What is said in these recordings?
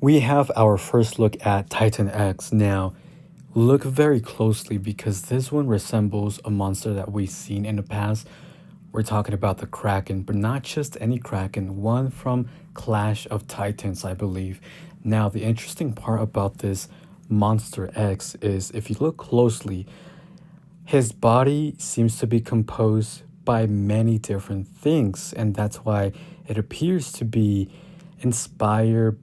We have our first look at Titan X. Now, look very closely because this one resembles a monster that we've seen in the past. We're talking about the Kraken, but not just any Kraken, one from Clash of Titans, I believe. Now, the interesting part about this Monster X is if you look closely, his body seems to be composed by many different things, and that's why it appears to be inspired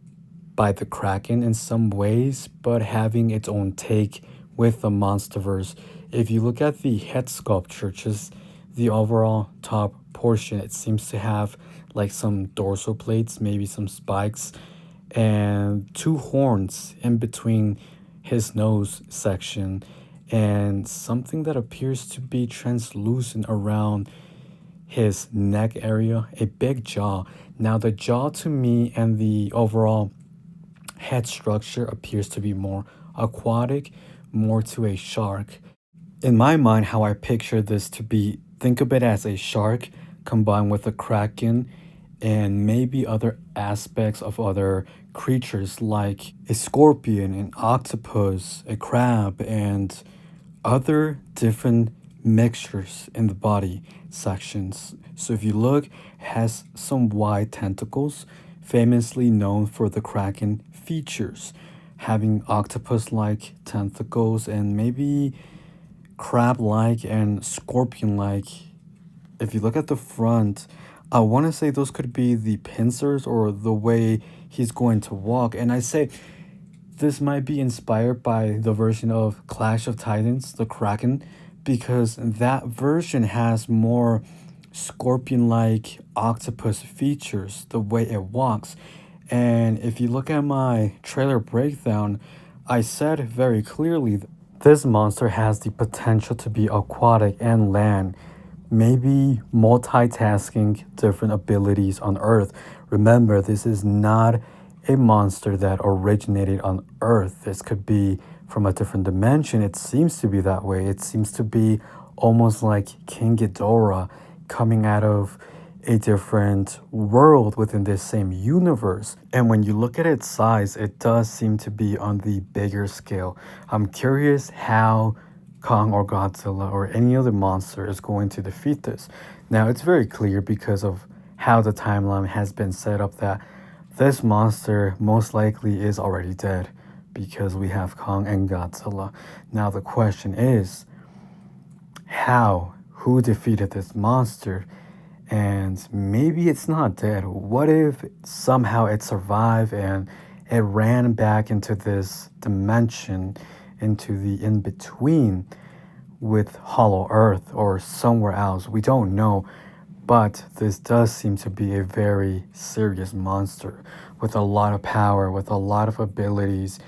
by the Kraken in some ways, but having its own take with the Monsterverse. If you look at the head sculpture, just the overall top portion, it seems to have like some dorsal plates, maybe some spikes, and two horns in between his nose section, and something that appears to be translucent around his neck area, a big jaw. Now, the jaw to me and the overall head structure appears to be more aquatic, more to a shark. In my mind, how I picture this to be, think of it as a shark combined with a kraken and maybe other aspects of other creatures like a scorpion, an octopus, a crab, and other different mixtures in the body sections. So if you look, it has some wide tentacles, famously known for the kraken features, having octopus-like tentacles and maybe crab-like and scorpion-like. If you look at the front, I want to say those could be the pincers or the way he's going to walk. And I say this might be inspired by the version of Clash of Titans, the Kraken, because that version has more scorpion like octopus features, the way it walks. And if you look at my trailer breakdown, I said very clearly this monster has the potential to be aquatic and land, maybe multitasking different abilities on Earth. Remember, this is not a monster that originated on Earth. This could be from a different dimension. It seems to be that way. It seems to be almost like King Ghidorah coming out of a different world within this same universe. And when you look at its size, it does seem to be on the bigger scale. I'm curious how Kong or Godzilla or any other monster is going to defeat this. Now, it's very clear because of how the timeline has been set up that this monster most likely is already dead because we have Kong and Godzilla. Now, the question is how? Who defeated this monster? And maybe it's not dead. What if somehow it survived and it ran back into this dimension, into the in between with Hollow Earth or somewhere else? We don't know. But this does seem to be a very serious monster with a lot of power, with a lot of abilities.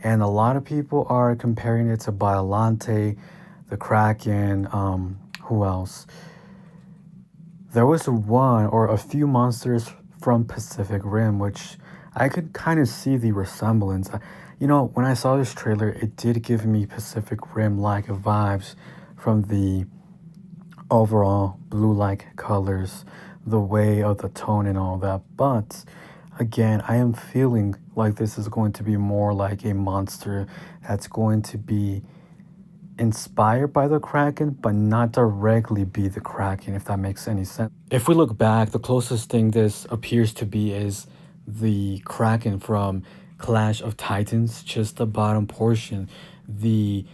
And a lot of people are comparing it to Biolante, the Kraken, who else? There was one or a few monsters from Pacific Rim, which I could kind of see the resemblance. You know, when I saw this trailer, it did give me Pacific Rim-like vibes from the overall blue-like colors, the way of the tone and all that. But again, I am feeling like this is going to be more like a monster that's going to be inspired by the Kraken, but not directly be the Kraken, if that makes any sense. If we look back, the closest thing this appears to be is the Kraken from Clash of Titans, just the bottom portion. The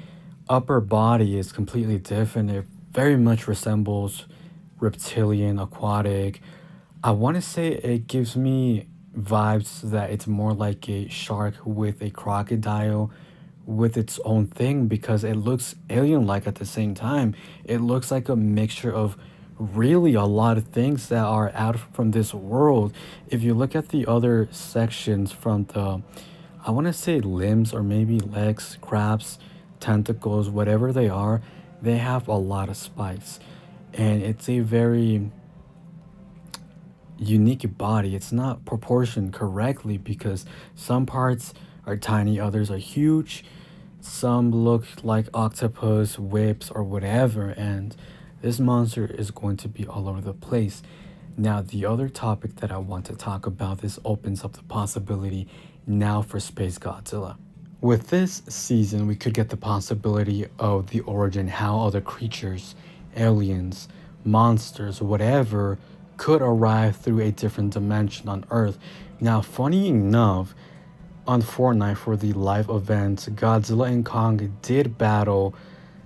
upper body is completely different. It very much resembles reptilian, aquatic. I want to say it gives me vibes that it's more like a shark with a crocodile with its own thing because it looks alien like at the same time. It looks like a mixture of really a lot of things that are out from this world. If you look at the other sections from the, I want to say limbs or maybe legs, crabs, tentacles, whatever they are, they have a lot of spikes. And it's a very unique body. It's not proportioned correctly because some parts are tiny, others are huge. Some look like octopus, whips, or whatever, and this monster is going to be all over the place. Now, the other topic that I want to talk about, this opens up the possibility Now for Space Godzilla. With this season, we could get the possibility of the origin, how other creatures, aliens, monsters, whatever, could arrive through a different dimension on Earth. Now, funny enough, on Fortnite for the live event, Godzilla and Kong did battle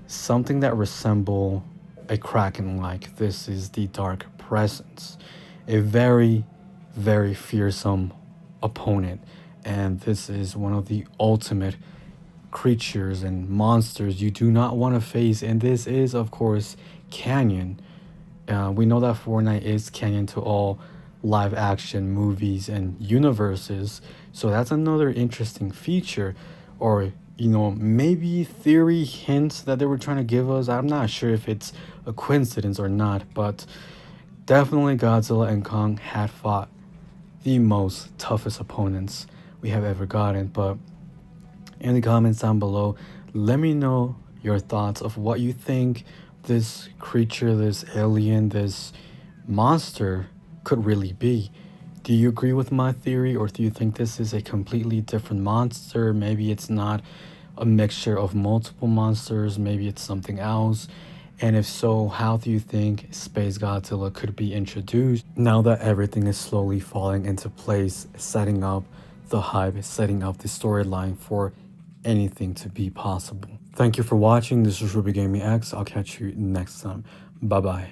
something that resemble a kraken-like. This is the Dark Presence, a very, very fearsome opponent, and this is one of the ultimate creatures and monsters you do not want to face. And this is, of course, Canon. We know that Fortnite is canon to all live action movies and universes, so that's another interesting feature, or maybe theory hints that they were trying to give us. I'm not sure if it's a coincidence or not, but definitely Godzilla and Kong had fought the most toughest opponents we have ever gotten. But in the comments down below, let me know your thoughts of what you think this creature, this alien, this monster could really be. Do you agree with my theory, or do you think this is a completely different monster? Maybe it's not a mixture of multiple monsters, maybe it's something else. And if so, how do you think Space Godzilla could be introduced now that everything is slowly falling into place, setting up the hype, setting up the storyline for anything to be possible? Thank you for watching. This is Ruby Gaming X. I'll catch you next time. Bye bye.